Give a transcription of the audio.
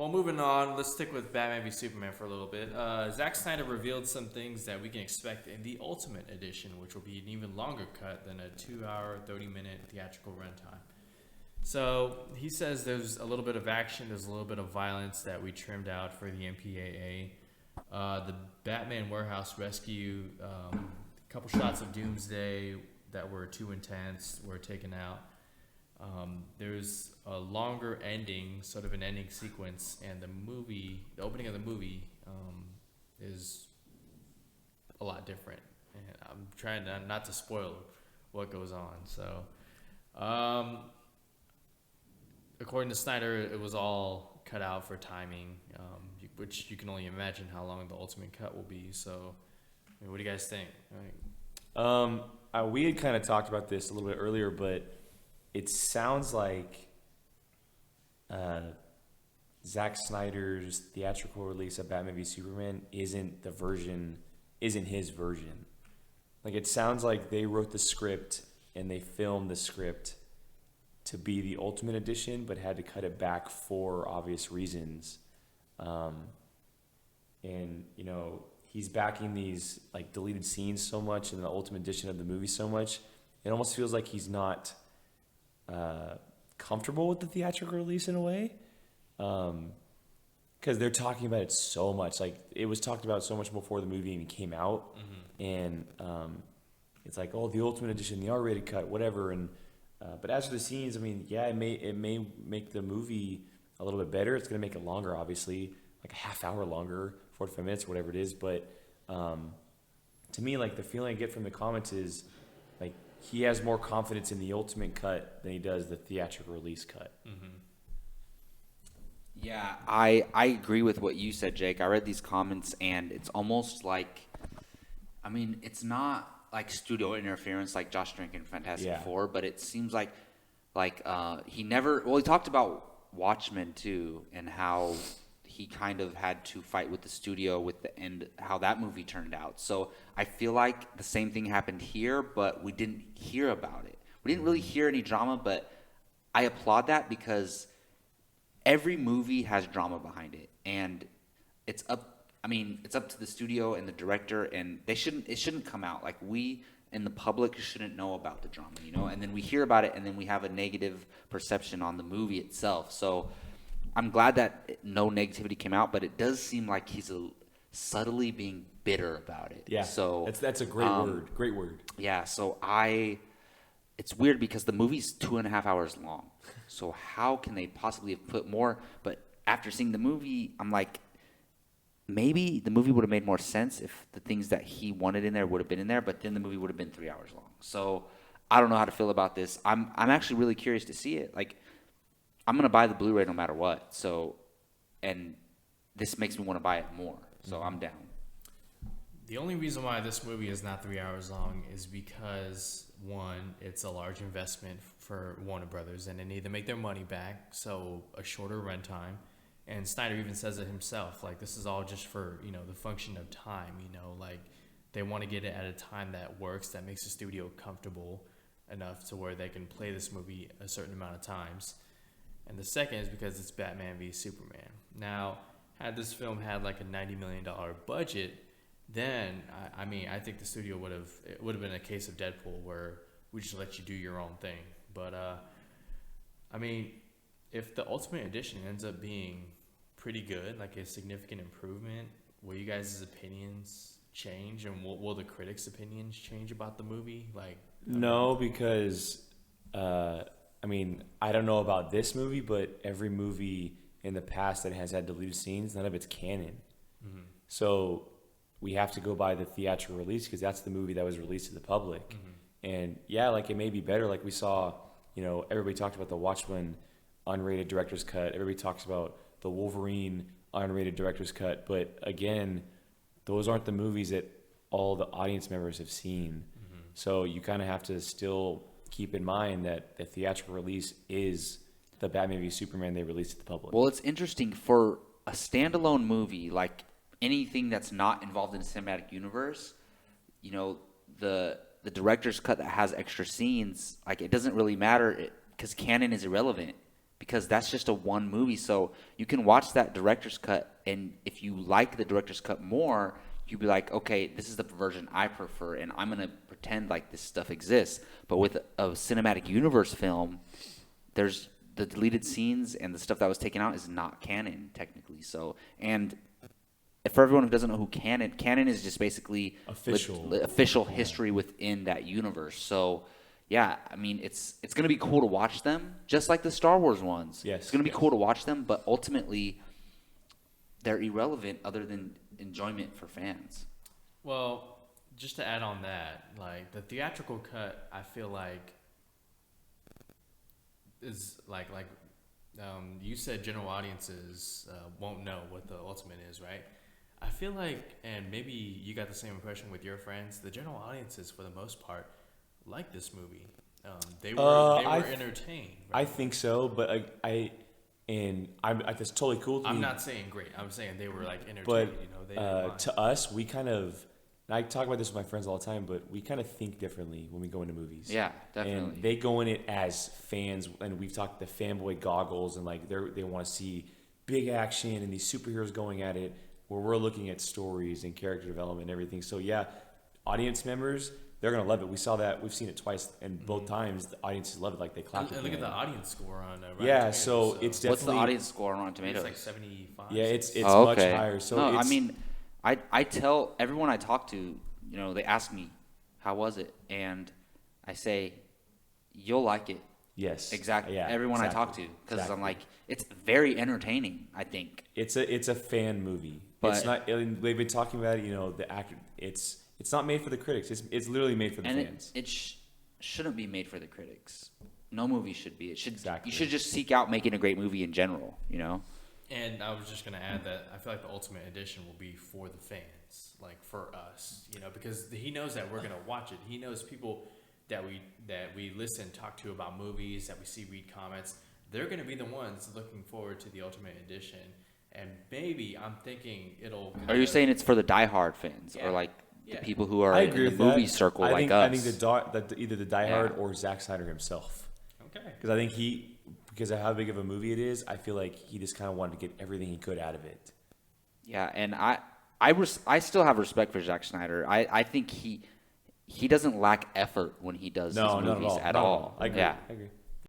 Well, moving on, let's stick with Batman v Superman for a little bit. Zack Snyder revealed some things that we can expect in the Ultimate Edition, which will be an even longer cut than a 2-hour, 30-minute theatrical runtime. So he says there's a little bit of action, there's a little bit of violence that we trimmed out for the MPAA. The Batman Warehouse Rescue, a couple shots of Doomsday that were too intense were taken out. There's a longer ending, sort of an ending sequence, and the opening of the movie, is a lot different. And I'm trying not to spoil what goes on. So, according to Snyder, it was all cut out for timing, which you can only imagine how long the ultimate cut will be. So, I mean, what do you guys think? We had kind of talked about this a little bit earlier, but it sounds like Zack Snyder's theatrical release of Batman v Superman isn't his version. Like, it sounds like they wrote the script and they filmed the script to be the Ultimate Edition, but had to cut it back for obvious reasons. And, you know, he's backing these, like, deleted scenes so much in the Ultimate Edition of the movie so much, it almost feels like he's not comfortable with the theatrical release in a way, because they're talking about it so much. Like, it was talked about so much before the movie even came out, and it's like, oh, the Ultimate Edition, the R-rated cut, whatever. And but as for the scenes, I mean, yeah, it may make the movie a little bit better. It's going to make it longer, obviously, like a half hour longer, 45 minutes, whatever it is. But to me, like, the feeling I get from the comments is like he has more confidence in the ultimate cut than he does the theatrical release cut. Yeah, I agree with what you said, Jake. I read these comments, and it's almost like, I mean, it's not like studio interference like Josh Trank in Fantastic Four, but it seems like he talked about Watchmen too, and how he kind of had to fight with the studio with the end, how that movie turned out. So I feel like the same thing happened here, but we didn't hear about it. We didn't really hear any drama, but I applaud that because every movie has drama behind it, and it's up to the studio and the director, and it shouldn't come out. Like, we and the public shouldn't know about the drama, you know? And then we hear about it, and then we have a negative perception on the movie itself. So I'm glad that no negativity came out, but it does seem like he's subtly being bitter about it. Yeah. So that's a great word. Great word. Yeah. So it's weird because the movie's 2.5 hours long. So how can they possibly have put more? But after seeing the movie, I'm like, maybe the movie would have made more sense if the things that he wanted in there would have been in there, but then the movie would have been 3 hours long. So I don't know how to feel about this. I'm actually really curious to see it. Like, I'm going to buy the Blu-ray no matter what. So, and this makes me want to buy it more. So I'm down. The only reason why this movie is not 3 hours long is because, one, it's a large investment for Warner Brothers, and they need to make their money back, so a shorter runtime. And Snyder even says it himself, like, this is all just for, you know, the function of time, you know, like, they want to get it at a time that works, that makes the studio comfortable enough to where they can play this movie a certain amount of times. And the second is because it's Batman v Superman. Now, had this film had like a $90 million budget, then, I think the studio would have been a case of Deadpool where we just let you do your own thing. But, if the Ultimate Edition ends up being pretty good, like a significant improvement, will you guys' opinions change, and will the critics' opinions change about the movie? Like, no, because I don't know about this movie, but every movie in the past that has had deleted scenes, none of it's canon. So we have to go by the theatrical release because that's the movie that was released to the public. And yeah, like, it may be better. Like, we saw, you know, everybody talked about the Watchmen unrated director's cut. Everybody talks about the Wolverine unrated director's cut. But again, those aren't the movies that all the audience members have seen. So you kind of have to still keep in mind that the theatrical release is the Batman v Superman they released to the public. Well, it's interesting for a standalone movie, like anything that's not involved in a cinematic universe, you know, the director's cut that has extra scenes, like, it doesn't really matter because canon is irrelevant because that's just a one movie. So you can watch that director's cut, and if you like the director's cut more, you'd be like, okay, this is the version I prefer, and I'm going to pretend like this stuff exists. But with a cinematic universe film, there's the deleted scenes and the stuff that was taken out is not canon, technically. So, and for everyone who doesn't know who canon is just basically official history within that universe. So, yeah, I mean, it's going to be cool to watch them, just like the Star Wars ones. Yes, it's going to be cool to watch them, but ultimately, they're irrelevant other than enjoyment for fans. Well, just to add on that, like the theatrical cut, I feel like is like you said general audiences won't know what the ultimate is, right? I feel like, and maybe you got the same impression with your friends, the general audiences for the most part like this movie. They were entertained. Right? I think so, but that's totally cool. I'm not saying great. I'm saying they were like entertained. But you know, they didn't mind. to us, we kind of. And I talk about this with my friends all the time, but we kind of think differently when we go into movies. Yeah, definitely. And they go in it as fans, and we've talked the fanboy goggles, and like they want to see big action and these superheroes going at it, where we're looking at stories and character development and everything. So yeah, audience members, they're gonna love it. We saw that. We've seen it twice, and both times the audiences love it. Like they clap. And look at the audience score on Rotten yeah, Tomatoes, so it's definitely. What's the audience score on Rotten Tomatoes? It's like 75. Yeah, it's okay. much higher. So no, I mean, I tell everyone I talk to, you know, they ask me, how was it? And I say, you'll like it. Yes. Exactly. Yeah, everyone exactly. I talk to, because I'm like, it's very entertaining, I think. It's a fan movie. But it's not. They've been talking about it. You know, the actor. It's not made for the critics. It's literally made for the fans. It shouldn't be made for the critics. No movie should be. It should. Exactly. You should just seek out making a great movie in general. You know. And I was just gonna add that I feel like the Ultimate Edition will be for the fans, like for us, you know, because he knows that we're gonna watch it. He knows people that we listen, talk to about movies, that we see, read comments. They're gonna be the ones looking forward to the Ultimate Edition, and maybe I'm thinking it'll. Are you saying it's for the diehard fans, or like the people who are in the movie circle like us? I think either the diehard or Zack Snyder himself. Okay. Because I think because of how big of a movie it is, I feel like he just kind of wanted to get everything he could out of it. Yeah, and I still have respect for Zack Snyder. I think he doesn't lack effort when he does his movies at all. I agree. Yeah. I agree.